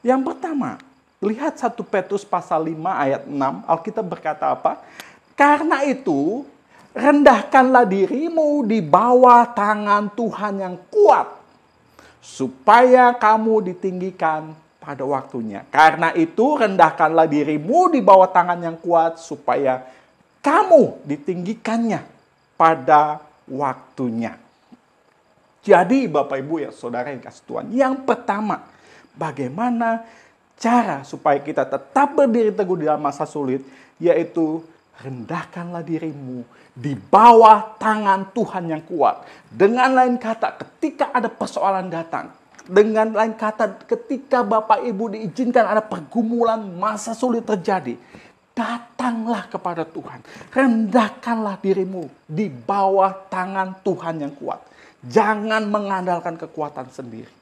Yang pertama, lihat 1 Petrus pasal 5 ayat 6, Alkitab berkata apa? Karena itu, rendahkanlah dirimu di bawah tangan Tuhan yang kuat, supaya kamu ditinggikan pada waktunya. Karena itu, rendahkanlah dirimu di bawah tangan yang kuat, supaya kamu ditinggikannya pada waktunya. Jadi Bapak Ibu ya saudara yang kasih Tuhan, yang pertama, bagaimana cara supaya kita tetap berdiri teguh di dalam masa sulit, yaitu rendahkanlah dirimu di bawah tangan Tuhan yang kuat. Dengan lain kata, ketika ada persoalan datang, dengan lain kata, ketika Bapak Ibu diizinkan ada pergumulan masa sulit terjadi, datanglah kepada Tuhan. Rendahkanlah dirimu di bawah tangan Tuhan yang kuat. Jangan mengandalkan kekuatan sendiri.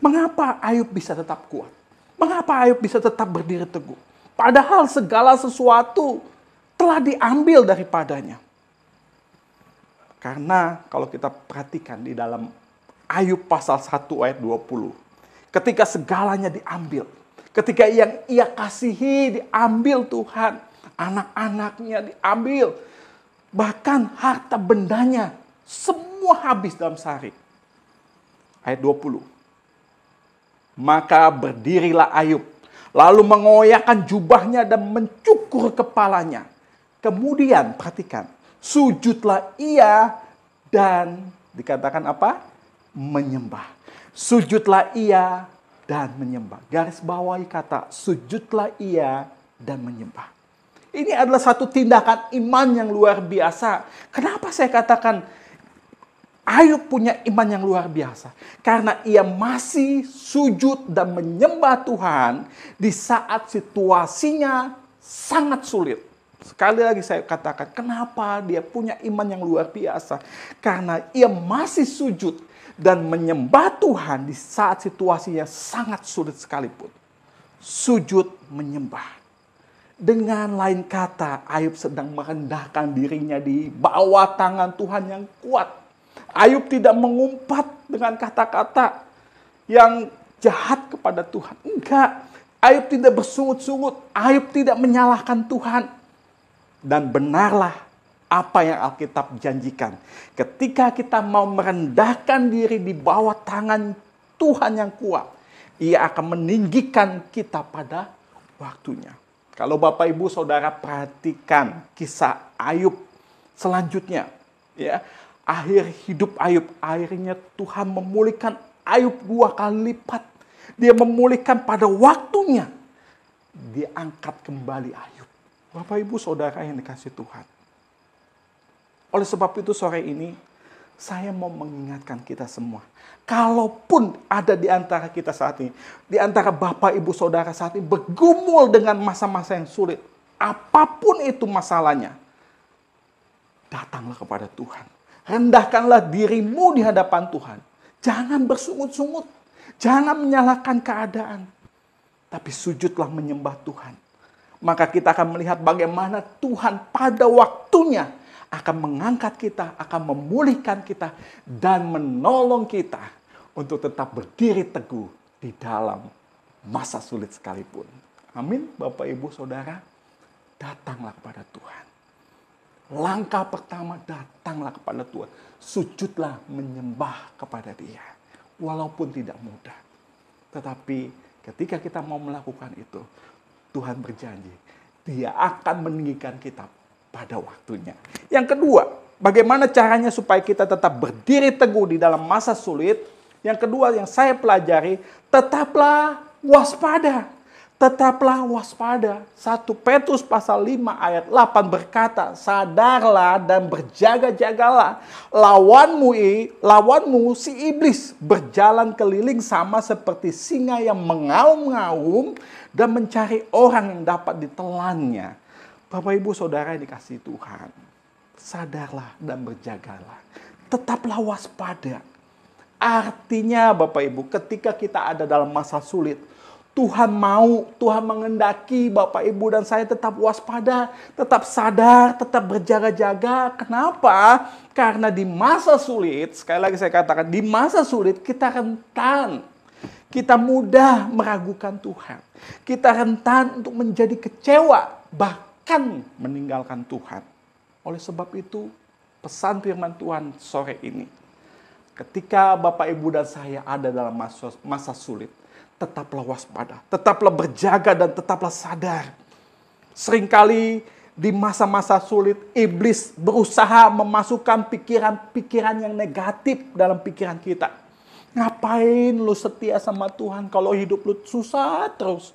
Mengapa Ayub bisa tetap kuat? Mengapa Ayub bisa tetap berdiri teguh? Padahal segala sesuatu telah diambil daripadanya. Karena kalau kita perhatikan di dalam Ayub pasal 1 ayat 20. Ketika segalanya diambil. Ketika yang ia kasihi diambil Tuhan. Anak-anaknya diambil. Bahkan harta bendanya semua habis dalam sehari. Ayat 20. Maka berdirilah Ayub, lalu mengoyakkan jubahnya dan mencukur kepalanya. Kemudian perhatikan, sujudlah ia dan dikatakan apa? Menyembah. Sujudlah ia dan menyembah. Garis bawahi kata sujudlah ia dan menyembah. Ini adalah satu tindakan iman yang luar biasa. Kenapa saya katakan Ayub punya iman yang luar biasa? Karena ia masih sujud dan menyembah Tuhan di saat situasinya sangat sulit. Sekali lagi saya katakan, kenapa dia punya iman yang luar biasa? Karena ia masih sujud dan menyembah Tuhan di saat situasinya sangat sulit sekalipun. Sujud menyembah. Dengan lain kata, Ayub sedang merendahkan dirinya di bawah tangan Tuhan yang kuat. Ayub tidak mengumpat dengan kata-kata yang jahat kepada Tuhan. Enggak. Ayub tidak bersungut-sungut. Ayub tidak menyalahkan Tuhan. Dan benarlah apa yang Alkitab janjikan. Ketika kita mau merendahkan diri di bawah tangan Tuhan yang kuat, Ia akan meninggikan kita pada waktunya. Kalau Bapak Ibu Saudara perhatikan kisah Ayub selanjutnya, ya, akhir hidup Ayub, akhirnya Tuhan memulihkan Ayub 2 kali lipat. Dia memulihkan pada waktunya. Dia angkat kembali Ayub. Bapak Ibu Saudara yang dikasih Tuhan. Oleh sebab itu sore ini, saya mau mengingatkan kita semua. Kalaupun ada di antara kita saat ini, di antara Bapak Ibu Saudara saat ini bergumul dengan masa-masa yang sulit, apapun itu masalahnya, datanglah kepada Tuhan. Rendahkanlah dirimu di hadapan Tuhan. Jangan bersungut-sungut. Jangan menyalahkan keadaan. Tapi sujudlah menyembah Tuhan. Maka kita akan melihat bagaimana Tuhan pada waktunya akan mengangkat kita, akan memulihkan kita, dan menolong kita untuk tetap berdiri teguh di dalam masa sulit sekalipun. Amin, Bapak Ibu Saudara. Datanglah kepada Tuhan. Langkah pertama, datanglah kepada Tuhan. Sujudlah menyembah kepada Dia. Walaupun tidak mudah. Tetapi ketika kita mau melakukan itu, Tuhan berjanji, Dia akan meninggikan kita pada waktunya. Yang kedua, bagaimana caranya supaya kita tetap berdiri teguh di dalam masa sulit? Yang kedua yang saya pelajari, tetaplah waspada. Tetaplah waspada. 1 Petrus pasal 5 ayat 8 berkata, sadarlah dan berjaga-jagalah. Lawanmu si iblis berjalan keliling sama seperti singa yang mengaum-ngaum dan mencari orang yang dapat ditelannya. Bapak Ibu Saudara yang dikasihi Tuhan, sadarlah dan berjagalah. Tetaplah waspada. Artinya Bapak Ibu, ketika kita ada dalam masa sulit, Tuhan mengendaki Bapak Ibu dan saya tetap waspada, tetap sadar, tetap berjaga-jaga. Kenapa? Karena di masa sulit, sekali lagi saya katakan, di masa sulit kita rentan. Kita mudah meragukan Tuhan. Kita rentan untuk menjadi kecewa, bahkan meninggalkan Tuhan. Oleh sebab itu, pesan firman Tuhan sore ini, ketika Bapak, Ibu, dan saya ada dalam masa sulit, tetaplah waspada, tetaplah berjaga, dan tetaplah sadar. Seringkali di masa-masa sulit, iblis berusaha memasukkan pikiran-pikiran yang negatif dalam pikiran kita. Ngapain lu setia sama Tuhan kalau hidup lu susah terus?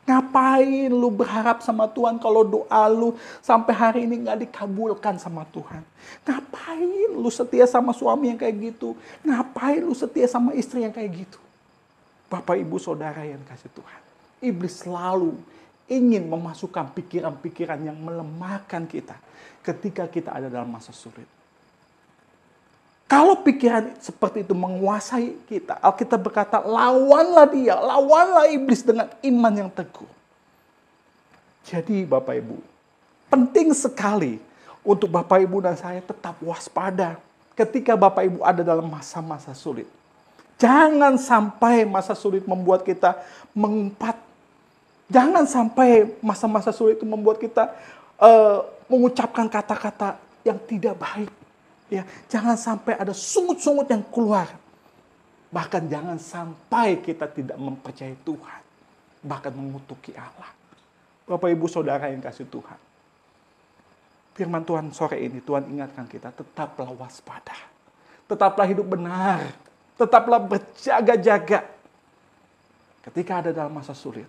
Ngapain lu berharap sama Tuhan kalau doa lu sampai hari ini gak dikabulkan sama Tuhan? Ngapain lu setia sama suami yang kayak gitu? Ngapain lu setia sama istri yang kayak gitu? Bapak, Ibu, Saudara yang kasih Tuhan, iblis selalu ingin memasukkan pikiran-pikiran yang melemahkan kita ketika kita ada dalam masa sulit. Kalau pikiran seperti itu menguasai kita, Alkitab berkata, lawanlah dia, lawanlah iblis dengan iman yang teguh. Jadi Bapak, Ibu, penting sekali untuk Bapak, Ibu, dan saya tetap waspada ketika Bapak, Ibu ada dalam masa-masa sulit. Jangan sampai masa sulit membuat kita mengumpat. Jangan sampai masa-masa sulit itu membuat kita mengucapkan kata-kata yang tidak baik. Ya, jangan sampai ada sungut-sungut yang keluar. Bahkan jangan sampai kita tidak mempercayai Tuhan. Bahkan mengutuki Allah. Bapak, Ibu, Saudara yang kasih Tuhan. Firman Tuhan sore ini, Tuhan ingatkan kita, tetaplah waspada. Tetaplah hidup benar. Tetaplah berjaga-jaga. Ketika ada dalam masa sulit,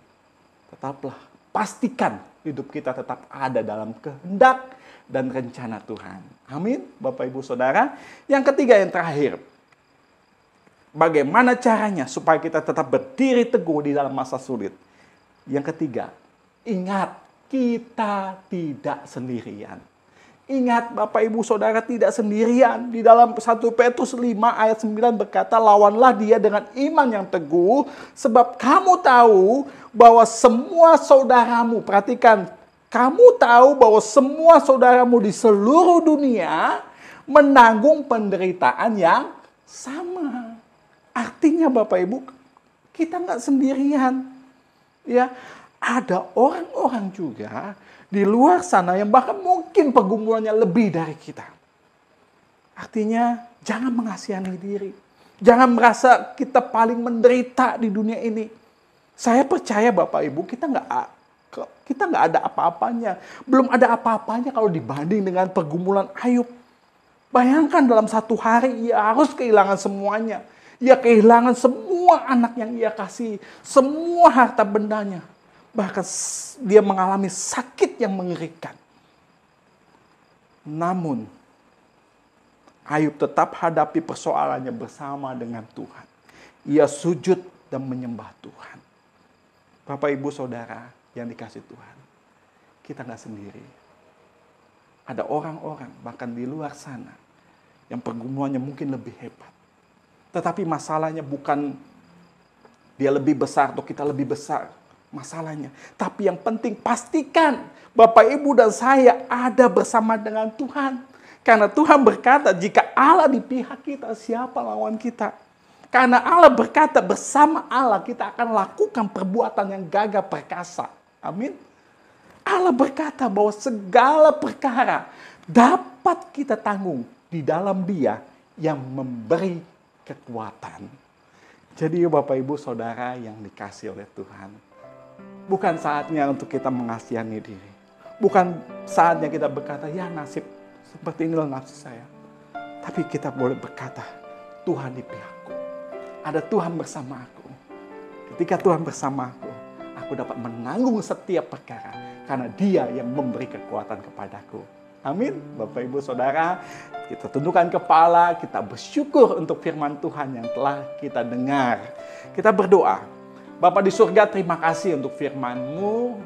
tetaplah pastikan hidup kita tetap ada dalam kehendak dan rencana Tuhan. Amin, Bapak, Ibu, Saudara. Yang ketiga, yang terakhir. Bagaimana caranya supaya kita tetap berdiri teguh di dalam masa sulit? Yang ketiga, ingat, kita tidak sendirian. Ingat, Bapak, Ibu, Saudara, tidak sendirian. Di dalam 1 Petrus 5 ayat 9 berkata, lawanlah dia dengan iman yang teguh, sebab kamu tahu bahwa semua saudaramu, perhatikan, kamu tahu bahwa semua saudaramu di seluruh dunia menanggung penderitaan yang sama. Artinya Bapak, Ibu, kita nggak sendirian. Ya, ada orang-orang juga di luar sana yang bahkan mungkin pergumulannya lebih dari kita. Artinya jangan mengasihani diri. Jangan merasa kita paling menderita di dunia ini. Saya percaya Bapak, Ibu, kita nggak ada apa-apanya. Belum ada apa-apanya kalau dibanding dengan pergumulan Ayub. Bayangkan dalam satu hari ia harus kehilangan semuanya. Ia kehilangan semua anak yang ia kasih. Semua harta bendanya. Bahkan dia mengalami sakit yang mengerikan. Namun Ayub tetap hadapi persoalannya bersama dengan Tuhan. Ia sujud dan menyembah Tuhan. Bapak, Ibu, Saudara yang dikasih Tuhan, kita nggak sendiri. Ada orang-orang bahkan di luar sana yang pergumulannya mungkin lebih hebat. Tetapi masalahnya bukan dia lebih besar atau kita lebih besar masalahnya. Tapi yang penting pastikan Bapak, Ibu, dan saya ada bersama dengan Tuhan. Karena Tuhan berkata, jika Allah di pihak kita, siapa lawan kita? Karena Allah berkata, bersama Allah kita akan lakukan perbuatan yang gagah perkasa. Amin. Allah berkata bahwa segala perkara dapat kita tanggung di dalam Dia yang memberi kekuatan. Jadi Bapak, Ibu, Saudara yang dikasih oleh Tuhan, bukan saatnya untuk kita mengasihani diri. Bukan saatnya kita berkata, ya nasib seperti inilah nasib saya. Tapi kita boleh berkata, Tuhan di pihakku. Ada Tuhan bersama aku. Ketika Tuhan bersama aku dapat menanggung setiap perkara. Karena Dia yang memberi kekuatan kepadaku. Amin. Bapak, Ibu, Saudara, kita tundukkan kepala, kita bersyukur untuk firman Tuhan yang telah kita dengar. Kita berdoa. Bapa di surga, terima kasih untuk firman-Mu.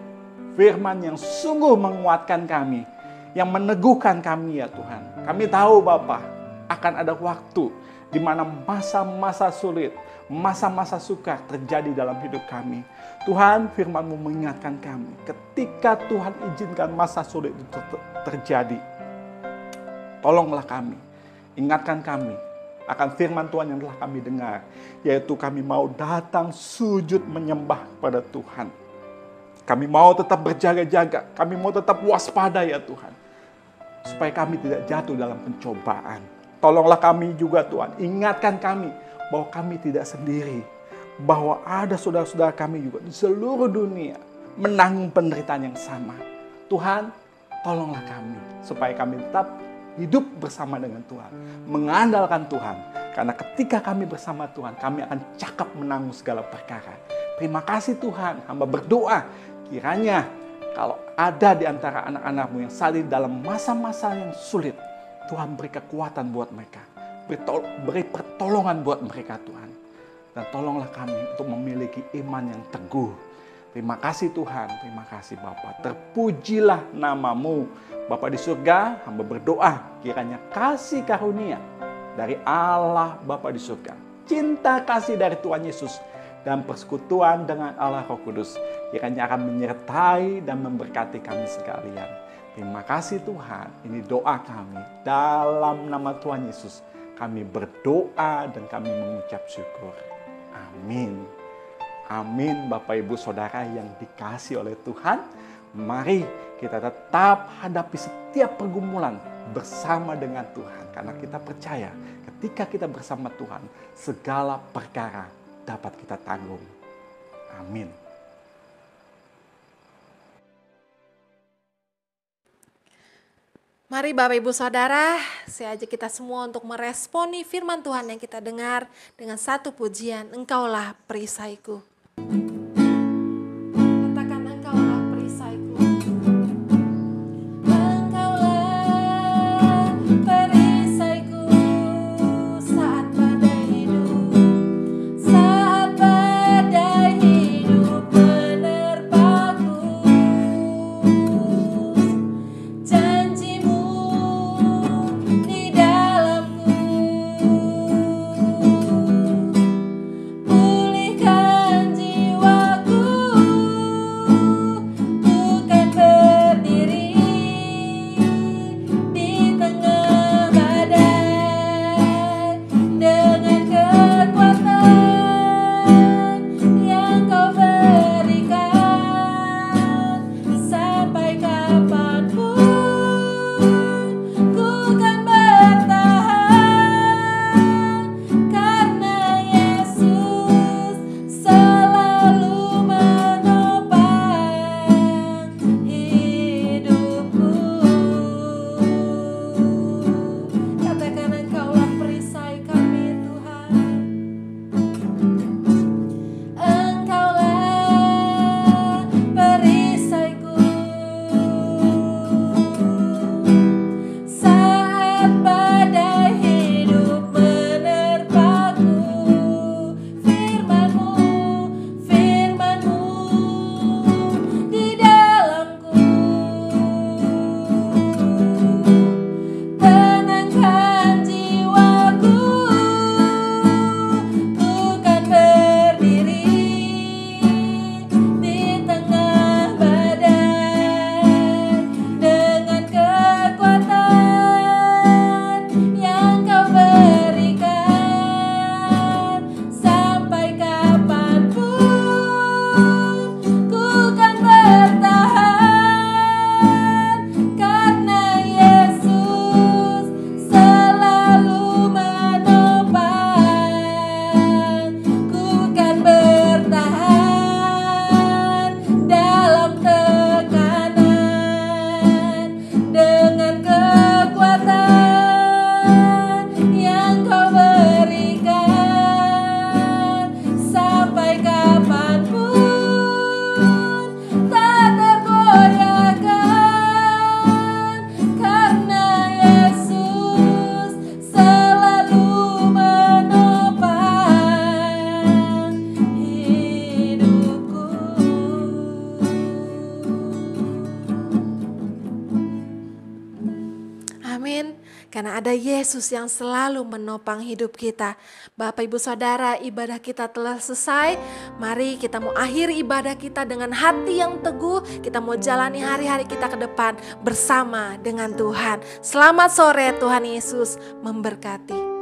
Firman yang sungguh menguatkan kami. Yang meneguhkan kami ya Tuhan. Kami tahu Bapa, akan ada waktu di mana masa-masa sulit, masa-masa sukar terjadi dalam hidup kami. Tuhan, firman-Mu mengingatkan kami, ketika Tuhan izinkan masa sulit itu terjadi, tolonglah kami, ingatkan kami akan firman Tuhan yang telah kami dengar, yaitu kami mau datang sujud menyembah kepada Tuhan. Kami mau tetap berjaga-jaga, kami mau tetap waspada ya Tuhan, supaya kami tidak jatuh dalam pencobaan. Tolonglah kami juga Tuhan, ingatkan kami bahwa kami tidak sendiri, bahwa ada saudara-saudara kami juga di seluruh dunia menanggung penderitaan yang sama. Tuhan, tolonglah kami supaya kami tetap hidup bersama dengan Tuhan, mengandalkan Tuhan. Karena ketika kami bersama Tuhan, kami akan cakap menanggung segala perkara. Terima kasih Tuhan, hamba berdoa kiranya kalau ada di antara anak-anak-Mu yang saat ini dalam masa-masa yang sulit, Tuhan beri kekuatan buat mereka, beri pertolongan buat mereka Tuhan. Dan tolonglah kami untuk memiliki iman yang teguh. Terima kasih Tuhan, terima kasih Bapa. Terpujilah nama-Mu. Bapa di surga, hamba berdoa kiranya kasih karunia dari Allah Bapa di surga, cinta kasih dari Tuhan Yesus, dan persekutuan dengan Allah Roh Kudus kiranya akan menyertai dan memberkati kami sekalian. Terima kasih Tuhan, ini doa kami dalam nama Tuhan Yesus. Kami berdoa dan kami mengucap syukur. Amin. Amin. Bapak Ibu Saudara yang dikasihi oleh Tuhan, mari kita tetap hadapi setiap pergumulan bersama dengan Tuhan. Karena kita percaya ketika kita bersama Tuhan, segala perkara dapat kita tanggung. Amin. Mari Bapak Ibu Saudara, saya ajak kita semua untuk meresponi firman Tuhan yang kita dengar dengan satu pujian, Engkaulah perisaiku. Katakan Engkaulah perisaiku. Engkaulah perisaiku saat badai hidup, saat badai hidup menerpaku. Janjimu di dalamku, pulihkan jiwaku, ku kan berdiri di tengah badai dengan kekuatan yang Kau berikan. Sampai kapanpun ku kan bertahan, karena Yesus selalu menopang hidupku. Katakan Engkaulah perisai kami Tuhan. Engkaulah perisaiku saat badai hidup menerpaku. Firman-Mu, firman-Mu di dalamku, tenangkan jiwaku, ku kan berdiri di tengah badai dengan kekuatan yang Kau berikan. Sampai kapanpun ku kan bertahan, karena Yesus selalu menopang. Ku kan bertahan dalam tekanan dengan kekuatan yang Kau berikan. Sampai kapanpun tak tergoyahkan, karena Yesus selalu menopang hidupku. Amin. Karena ada Yesus yang selalu menopang hidup kita. Bapak Ibu Saudara, ibadah kita telah selesai. Mari kita mau akhiri ibadah kita dengan hati yang teguh. Kita mau jalani hari-hari kita ke depan bersama dengan Tuhan. Selamat sore, Tuhan Yesus memberkati.